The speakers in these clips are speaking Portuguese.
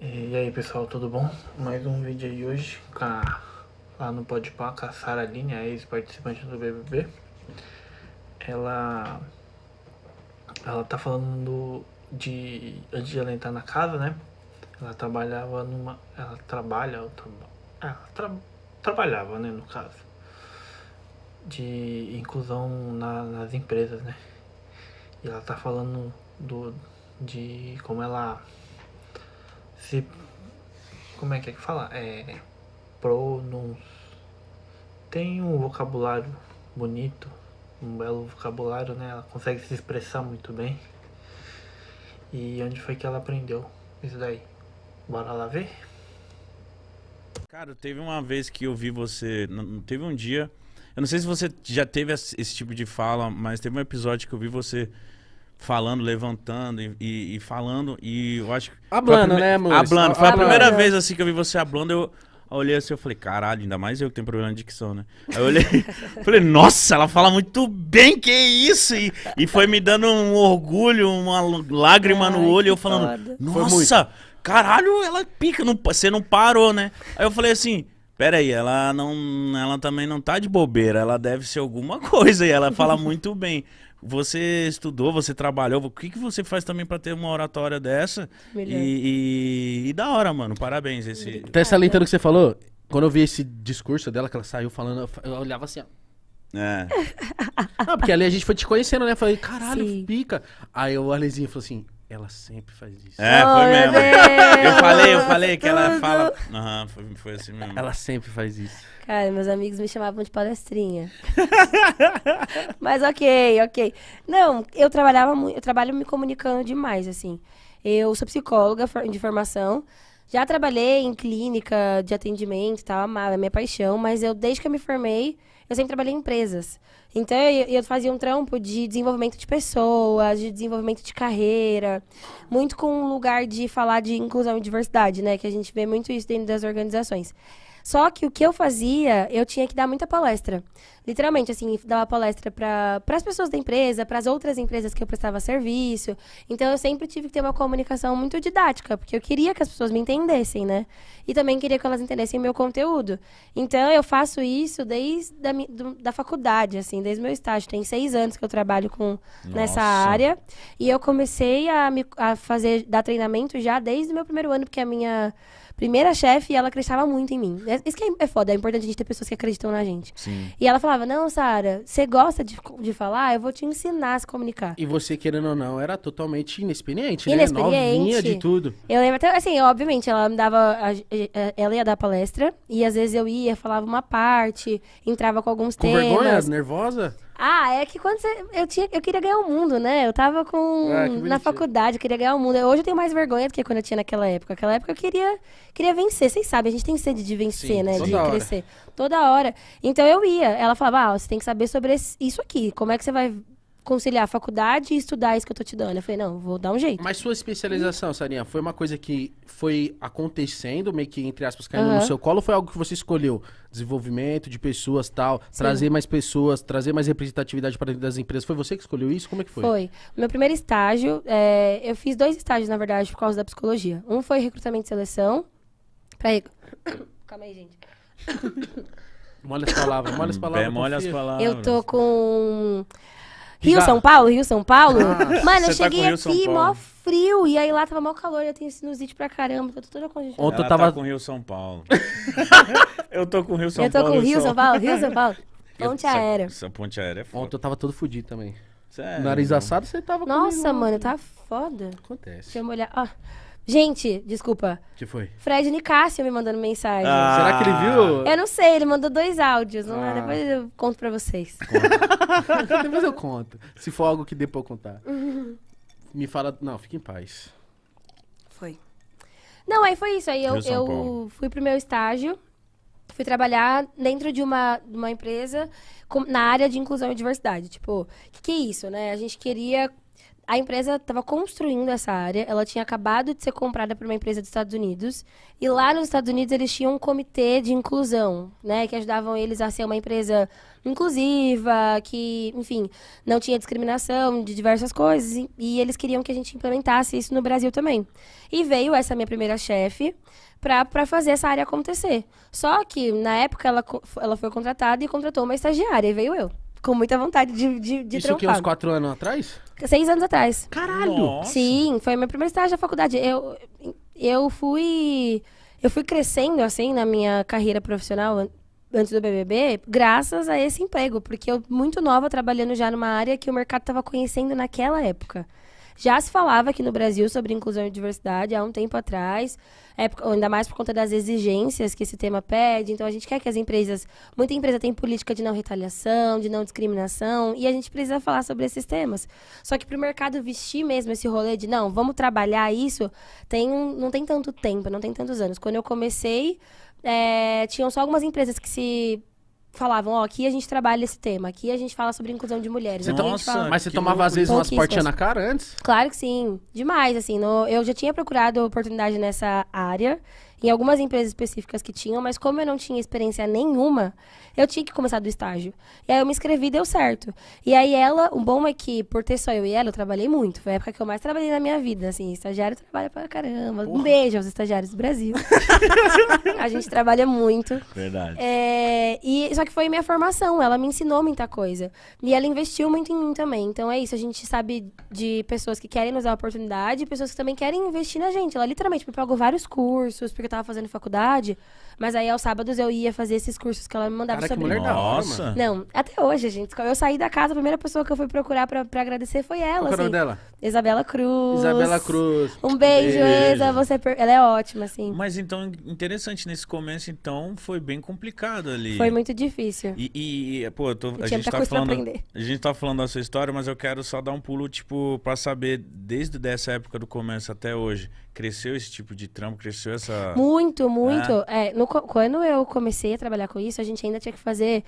E aí pessoal, tudo bom? Mais um vídeo aí hoje lá no Podpah com a Sara Aline, a ex-participante do BBB. Ela tá falando antes de ela entrar na casa, né? Ela trabalhava ela trabalhava, né, no caso, de inclusão nas empresas, né? E ela tá falando de como ela se... Como é que fala? Tem um vocabulário bonito, um belo vocabulário, né? Ela consegue se expressar muito bem. E onde foi que ela aprendeu isso daí? Bora lá ver? Cara, teve uma vez que eu vi você, teve um dia, eu não sei se você já teve esse tipo de fala, mas teve um episódio que eu vi você falando, levantando e falando, e eu acho que... Hablando, né, amor? Hablando, foi a Hablando. primeira vez assim que eu vi você hablando, eu olhei assim, eu falei, caralho, ainda mais eu que tenho problema de dicção, né? Aí eu olhei, falei, nossa, ela fala muito bem, que isso? E foi me dando um orgulho, uma lágrima no olho, eu falando, nossa, caralho, ela pica, você não parou, né? Aí eu falei assim, peraí, ela também não tá de bobeira, ela deve ser alguma coisa, e ela fala muito bem. Você estudou, você trabalhou, o que você faz também pra ter uma oratória dessa? E da hora, mano, parabéns. Até salientando o que você falou, quando eu vi esse discurso dela, que ela saiu falando, eu olhava assim, ó. É. Não, porque ali a gente foi te conhecendo, né? Falei, caralho, Sim. pica. Aí o Arlezinho falou assim, ela sempre faz isso. É, foi Oh, mesmo. meu Deus, Eu falei que ela tudo. fala... Aham, foi assim mesmo. Ela sempre faz isso. Cara, meus amigos me chamavam de palestrinha. Mas ok. Não, eu trabalho me comunicando demais, assim. Eu sou psicóloga de formação. Já trabalhei em clínica de atendimento e tal, amava, é minha paixão. Mas desde que eu me formei, eu sempre trabalhei em empresas. Então, eu fazia um trampo de desenvolvimento de pessoas, de desenvolvimento de carreira. Muito com um lugar de falar de inclusão e diversidade, né? Que a gente vê muito isso dentro das organizações. Só que o que eu fazia, eu tinha que dar muita palestra. Literalmente, assim, dava palestra para as pessoas da empresa, para as outras empresas que eu prestava serviço. Então, eu sempre tive que ter uma comunicação muito didática, porque eu queria que as pessoas me entendessem, né? E também queria que elas entendessem o meu conteúdo. Então, eu faço isso desde da faculdade, assim, desde o meu estágio. Tem 6 anos que eu trabalho nessa área. E eu comecei a dar treinamento já desde o meu primeiro ano, porque a minha primeira chefe, ela acreditava muito em mim. Isso que é foda, é importante a gente ter pessoas que acreditam na gente. Sim. E ela falava, não, Sara, você gosta de falar? Eu vou te ensinar a se comunicar. E você, querendo ou não, era totalmente inexperiente, né? Inexperiente. Novinha de tudo. Eu lembro até, assim, obviamente, ela me dava, ela ia dar palestra, e às vezes eu ia, falava uma parte, entrava com alguns Com temas. vergonha, nervosa? Ah, é que quando eu queria ganhar o mundo, né? Eu tava Ah, que bonitinho. na faculdade, eu queria ganhar o mundo. Hoje eu tenho mais vergonha do que quando eu tinha naquela época. Naquela época eu queria vencer. Vocês sabem, a gente tem sede de vencer, Sim, né? toda De hora. crescer. Toda hora. Então eu ia. Ela falava, você tem que saber sobre isso aqui. Como é que você vai conciliar a faculdade e estudar isso que eu tô te dando? Eu falei, não, vou dar um jeito. Mas sua especialização, Sarinha, foi uma coisa que foi acontecendo, meio que, entre aspas, caindo no Aham. seu colo, ou foi algo que você escolheu? Desenvolvimento de pessoas, tal, trazer mais pessoas, trazer mais representatividade para dentro das empresas. Foi você que escolheu isso? Como é que foi? Foi. O meu primeiro estágio, eu fiz 2 estágios, na verdade, por causa da psicologia. Um foi recrutamento e seleção. Calma aí, gente. Molha as palavras, molha as palavras. Molha as confia. palavras. Eu tô com Já. Rio, São Paulo. Mano, eu Você tá com cheguei Rio, São aqui, Paulo. mó frio. E aí lá tava mó calor, eu tenho sinusite pra caramba. Tô toda congestionada. Ontem Ela eu tava... tá com Rio São Paulo. Eu tô com Rio São Eu tô Paulo. com Rio, São Paulo, Rio, São Paulo. Ponte aérea. Essa ponte aérea é foda. Ontem eu tava todo fudido também. Sério. Nariz assado, você tava Nossa, comigo. mano, tá foda. Acontece. Deixa eu molhar. Ó. Gente, desculpa. O que foi? Fred Nicásio me mandando mensagem. Será que ele viu? Eu não sei, ele mandou 2 áudios. Não é? Ah. Depois eu conto pra vocês. Depois eu conto. Se for algo que dê pra eu contar. Me fala... Não, fique em paz. Foi. Não, aí foi isso. Aí Rio, São eu Paulo. fui pro meu estágio, fui trabalhar dentro de uma empresa na área de inclusão e diversidade. Tipo, o que é isso, né? A gente queria a empresa estava construindo essa área, ela tinha acabado de ser comprada por uma empresa dos Estados Unidos, e lá nos Estados Unidos eles tinham um comitê de inclusão, né, que ajudavam eles a ser uma empresa inclusiva, que, enfim, não tinha discriminação de diversas coisas, e eles queriam que a gente implementasse isso no Brasil também. E veio essa minha primeira chefe pra fazer essa área acontecer. Só que, na época, ela foi contratada e contratou uma estagiária, e veio eu. Com muita vontade de Isso aqui trampar. uns 4 anos atrás? 6 anos atrás. Caralho! Nossa. Sim, foi meu primeiro estágio da faculdade. Eu fui crescendo, assim, na minha carreira profissional antes do BBB, graças a esse emprego. Porque eu, muito nova, trabalhando já numa área que o mercado estava conhecendo naquela época. Já se falava aqui no Brasil sobre inclusão e diversidade há um tempo atrás, ainda mais por conta das exigências que esse tema pede. Então, a gente quer que as empresas... Muita empresa tem política de não retaliação, de não discriminação, e a gente precisa falar sobre esses temas. Só que para o mercado vestir mesmo esse rolê de, não, vamos trabalhar isso, não tem tanto tempo, não tem tantos anos. Quando eu comecei, tinham só algumas empresas que se... falavam, aqui a gente trabalha esse tema, aqui a gente fala sobre inclusão de mulheres. Aqui a gente fala... Mas você que tomava, às louco. vezes, umas Pouquíssimas. portinhas na cara antes? Claro que sim, demais, assim, eu já tinha procurado oportunidade nessa área, em algumas empresas específicas que tinham, mas como eu não tinha experiência nenhuma, eu tinha que começar do estágio. E aí eu me inscrevi e deu certo. E aí o bom é que, por ter só eu e ela, eu trabalhei muito. Foi a época que eu mais trabalhei na minha vida, assim, estagiário trabalha pra caramba. Um beijo aos estagiários do Brasil. A gente trabalha muito. Verdade. Só que foi minha formação, ela me ensinou muita coisa. E ela investiu muito em mim também. Então é isso, a gente sabe de pessoas que querem nos dar a oportunidade e pessoas que também querem investir na gente. Ela literalmente me pagou vários cursos, porque eu tava fazendo faculdade, mas aí aos sábados eu ia fazer esses cursos que ela me mandava Cara, que sobre. mulher da hora, Nossa. mano. Não, até hoje, gente. Eu saí da casa, a primeira pessoa que eu fui procurar pra agradecer foi ela, Qual que é o assim. nome dela? Isabela Cruz. Isabela Cruz. Um beijo, Isa. Ela é ótima, assim. Mas então, interessante, nesse começo, então, foi bem complicado ali. Foi muito difícil. Pô, a tinha gente muita tá coisa pra falando. aprender. A gente tá falando da sua história, mas eu quero só dar um pulo, tipo, pra saber, desde dessa época do começo até hoje, cresceu esse tipo de trampo, cresceu essa. Muito, muito. Quando eu comecei a trabalhar com isso, a gente ainda tinha que fazer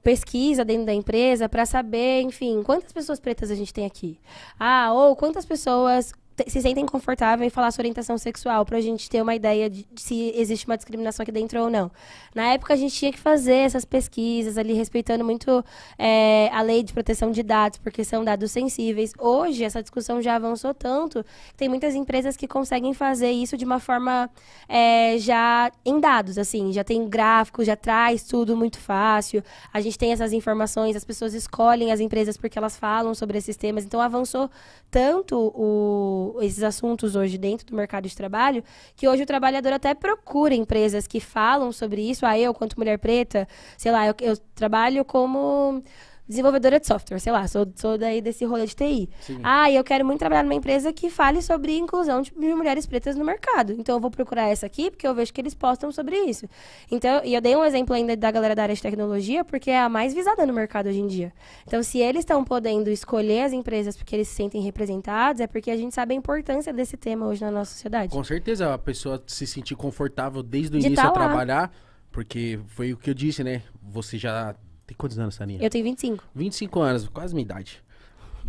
pesquisa dentro da empresa para saber, enfim, quantas pessoas pretas a gente tem aqui. Ou quantas pessoas se sentem confortáveis em falar sobre orientação sexual, pra gente ter uma ideia de se existe uma discriminação aqui dentro ou não. Na época, a gente tinha que fazer essas pesquisas ali, respeitando muito a lei de proteção de dados, porque são dados sensíveis. Hoje, essa discussão já avançou tanto, que tem muitas empresas que conseguem fazer isso de uma forma já em dados, assim, já tem gráficos, já traz tudo muito fácil, a gente tem essas informações, as pessoas escolhem as empresas porque elas falam sobre esses temas, então avançou tanto esses assuntos hoje dentro do mercado de trabalho, que hoje o trabalhador até procura empresas que falam sobre isso. Eu, quanto mulher preta, sei lá, eu trabalho como desenvolvedora de software, sei lá, sou daí desse rolê de TI. Sim. Eu quero muito trabalhar numa empresa que fale sobre inclusão de mulheres pretas no mercado. Então, eu vou procurar essa aqui, porque eu vejo que eles postam sobre isso. Então, e eu dei um exemplo ainda da galera da área de tecnologia, porque é a mais visada no mercado hoje em dia. Então, se eles estão podendo escolher as empresas porque eles se sentem representados, é porque a gente sabe a importância desse tema hoje na nossa sociedade. Com certeza, a pessoa se sentir confortável desde o De início tá a lá. trabalhar, porque foi o que eu disse, né? Você já... Tem quantos anos, Saninha? Eu tenho 25. 25 anos, quase minha idade.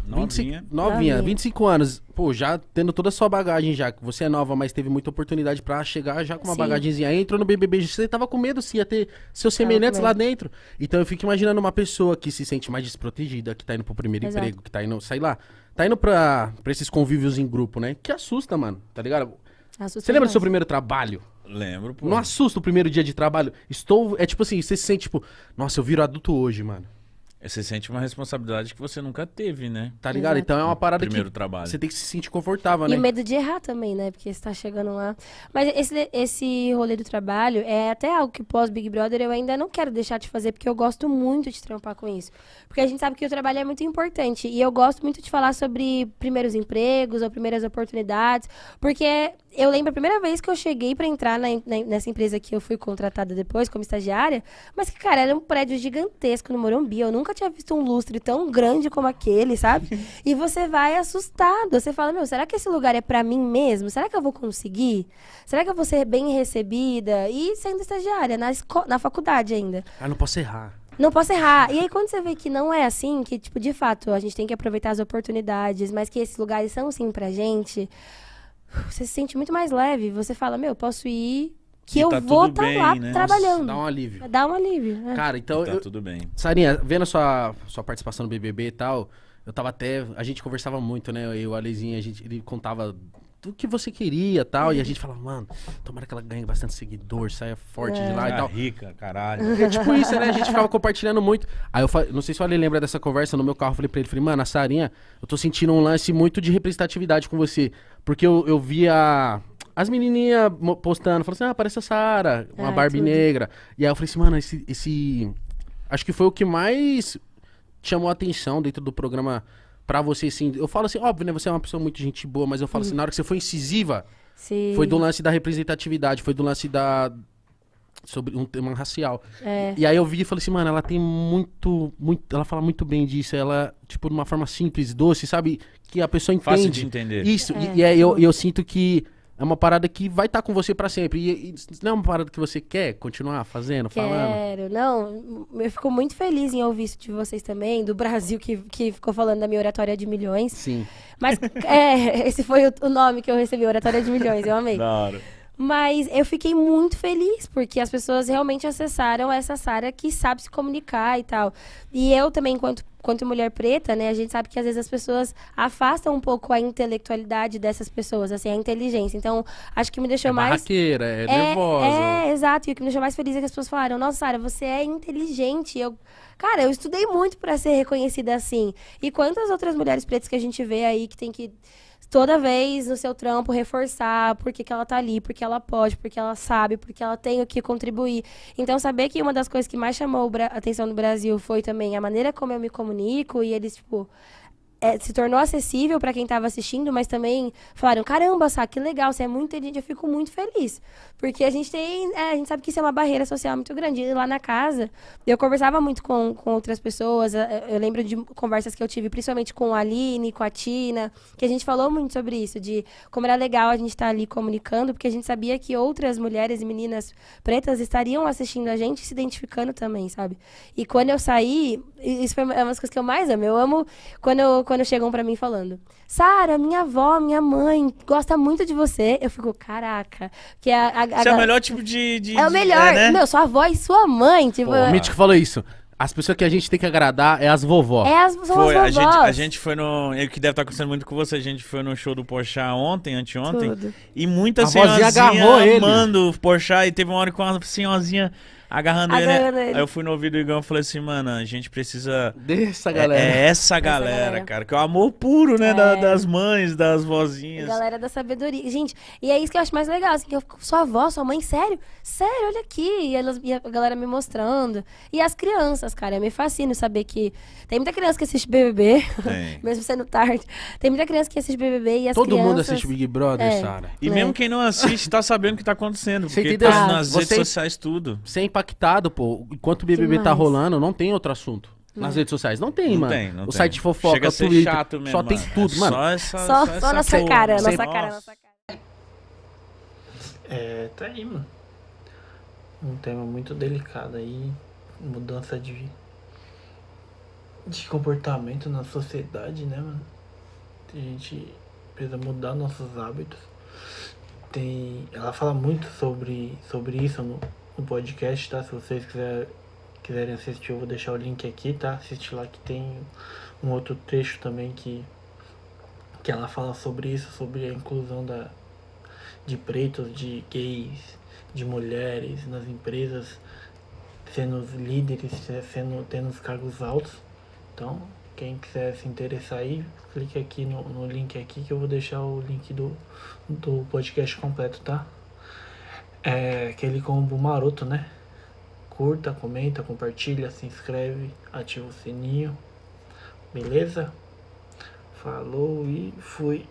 Novinha. Novinha, 25 anos. Pô, já tendo toda a sua bagagem já. Você é nova, mas teve muita oportunidade pra chegar já com uma Sim. bagagenzinha. Aí entrou no BBB, você tava com medo, sim, ia ter seus semelhantes com lá medo. dentro. Então eu fico imaginando uma pessoa que se sente mais desprotegida, que tá indo pro primeiro Exato. emprego, que tá indo, sei lá, tá indo pra esses convívios em grupo, né? Que assusta, mano, tá ligado? Assusta Você lembra do seu demais. primeiro trabalho? Lembro, pô. Não assusta o primeiro dia de trabalho? É tipo assim, você se sente tipo, nossa, eu viro adulto hoje, mano. Você sente uma responsabilidade que você nunca teve, né? Tá ligado? Exato. Então é uma parada Primeiro que trabalho. você tem que se sentir confortável, E né? o medo de errar também, né? Porque você tá chegando lá. Mas esse rolê do trabalho é até algo que pós-Big Brother eu ainda não quero deixar de fazer, porque eu gosto muito de trampar com isso. Porque a gente sabe que o trabalho é muito importante. E eu gosto muito de falar sobre primeiros empregos ou primeiras oportunidades. Porque eu lembro a primeira vez que eu cheguei pra entrar nessa empresa que eu fui contratada depois como estagiária, mas que, cara, era um prédio gigantesco no Morumbi. Eu nunca tinha visto um lustre tão grande como aquele, sabe? E você vai assustado. Você fala, meu, será que esse lugar é pra mim mesmo? Será que eu vou conseguir? Será que eu vou ser bem recebida? E sendo estagiária, na faculdade ainda. Ah, não posso errar. Não posso errar. E aí, quando você vê que não é assim, que, tipo, de fato, a gente tem que aproveitar as oportunidades, mas que esses lugares são, sim, pra gente, você se sente muito mais leve. Você fala, meu, posso ir, que E eu tá vou tudo estar bem, lá né? trabalhando. Dá um alívio. Dá um alívio. né? Cara, então, Tá tudo bem. Sarinha, vendo a sua participação no BBB e tal, eu tava até... A gente conversava muito, né? Eu e o Alezinho, ele contava do que você queria e tal, e a gente falava, mano, tomara que ela ganhe bastante seguidor, saia forte de lá e Tá tal. rica, caralho. É tipo isso, né? A gente ficava compartilhando muito. Aí eu não sei se o Ale lembra dessa conversa, no meu carro eu falei pra ele, falei, mano, a Sarinha, eu tô sentindo um lance muito de representatividade com você, porque eu via... As menininhas postando, falando assim, parece a Sara, uma Ai, Barbie tudo. negra. E aí eu falei assim, mano, esse... Acho que foi o que mais chamou a atenção dentro do programa pra você, assim. Eu falo assim, óbvio, né? Você é uma pessoa muito gente boa, mas eu falo assim, na hora que você foi incisiva, Sim. foi do lance da representatividade, foi do lance sobre um tema racial. É. E aí eu vi e falei assim, mano, ela tem muito, ela fala muito bem disso, ela, tipo, de uma forma simples, doce, sabe? Que a pessoa entende. Fácil de entender. Isso, É, eu sinto que é uma parada que vai estar com você pra sempre. E não é uma parada que você quer continuar fazendo, falando? Quero. Não, eu fico muito feliz em ouvir isso de vocês também, do Brasil que ficou falando da minha oratória de milhões. Sim. Mas esse foi o nome que eu recebi, oratória de milhões, eu amei. Da hora. Mas eu fiquei muito feliz, porque as pessoas realmente acessaram essa Sara que sabe se comunicar e tal. E eu também, enquanto mulher preta, né, a gente sabe que às vezes as pessoas afastam um pouco a intelectualidade dessas pessoas, assim, a inteligência. Então, acho que me deixou mais... Barraqueira, é nervosa. Exato. E o que me deixou mais feliz é que as pessoas falaram, nossa, Sara, você é inteligente. Cara, eu estudei muito pra ser reconhecida assim. E quantas outras mulheres pretas que a gente vê aí que tem que... toda vez no seu trampo reforçar porque que ela tá ali, porque ela pode, porque ela sabe, porque ela tem o que contribuir. Então, saber que uma das coisas que mais chamou a atenção do Brasil foi também a maneira como eu me comunico e eles, tipo... se tornou acessível para quem estava assistindo, mas também falaram, caramba, Sá, que legal, você é muito inteligente, eu fico muito feliz. Porque a gente sabe que isso é uma barreira social muito grande. E lá na casa, eu conversava muito com outras pessoas, eu lembro de conversas que eu tive, principalmente com a Aline, com a Tina, que a gente falou muito sobre isso, de como era legal a gente estar ali comunicando, porque a gente sabia que outras mulheres e meninas pretas estariam assistindo a gente e se identificando também, sabe? E quando eu saí, isso foi uma das coisas que eu mais amo. Eu amo quando chegam pra mim falando, Sara, minha avó, minha mãe gosta muito de você. Eu fico, caraca. Que Esse é o melhor tipo de é o melhor. né? Meu, sua avó e sua mãe. Tipo, O Mítico falou isso. As pessoas que a gente tem que agradar é as vovó. são Foi, as vovós. a gente foi no... É o que deve estar acontecendo muito com você. A gente foi no show do Porchat anteontem. Tudo. E muita A vozinha senhorzinha agarrou ele. amando o Porchat. E teve uma hora com uma senhorzinha agarrando ele. Agarrando ele. Aí eu fui no ouvido do Igão e falei assim, mano, a gente precisa... Dessa galera. É essa galera, galera. cara. Que é o amor puro, né? Das mães, das vozinhas. Galera da sabedoria. Gente, e é isso que eu acho mais legal, assim, que sua avó, sua mãe, sério? Sério, olha aqui. E a galera me mostrando. E as crianças, cara, me fascina saber que tem muita criança que assiste BBB, Tem. mesmo sendo tarde. Tem muita criança que assiste BBB e as Todo crianças... mundo assiste Big Brother, É. Sara. E né? mesmo quem não assiste tá sabendo o que tá acontecendo. Você Porque entendeu? tá nas redes Você- sociais tudo. Você é impactado, pô. Enquanto o BBB tá Demais. rolando, não tem outro assunto. Nas redes sociais. Não tem, Não mano. tem, não o tem. site de fofoca, Chega a o ser Twitter. chato mesmo, só tem mano. tudo, É mano. Só essa nossa porra. cara, Você- nossa cara, nossa cara. Tá aí, mano. Um tema muito delicado aí. Mudança de comportamento na sociedade, né, mano? A gente precisa mudar nossos hábitos. Ela fala muito sobre isso no podcast, tá? Se vocês quiserem assistir, eu vou deixar o link aqui, tá? Assiste lá que tem um outro trecho também que ela fala sobre isso, sobre a inclusão de pretos, de gays, de mulheres nas empresas, sendo os líderes, tendo os cargos altos. Então, quem quiser se interessar aí, clique aqui no link aqui que eu vou deixar o link do podcast completo, tá? É aquele combo maroto, né? Curta, comenta, compartilha, se inscreve, ativa o sininho. Beleza? Falou e fui.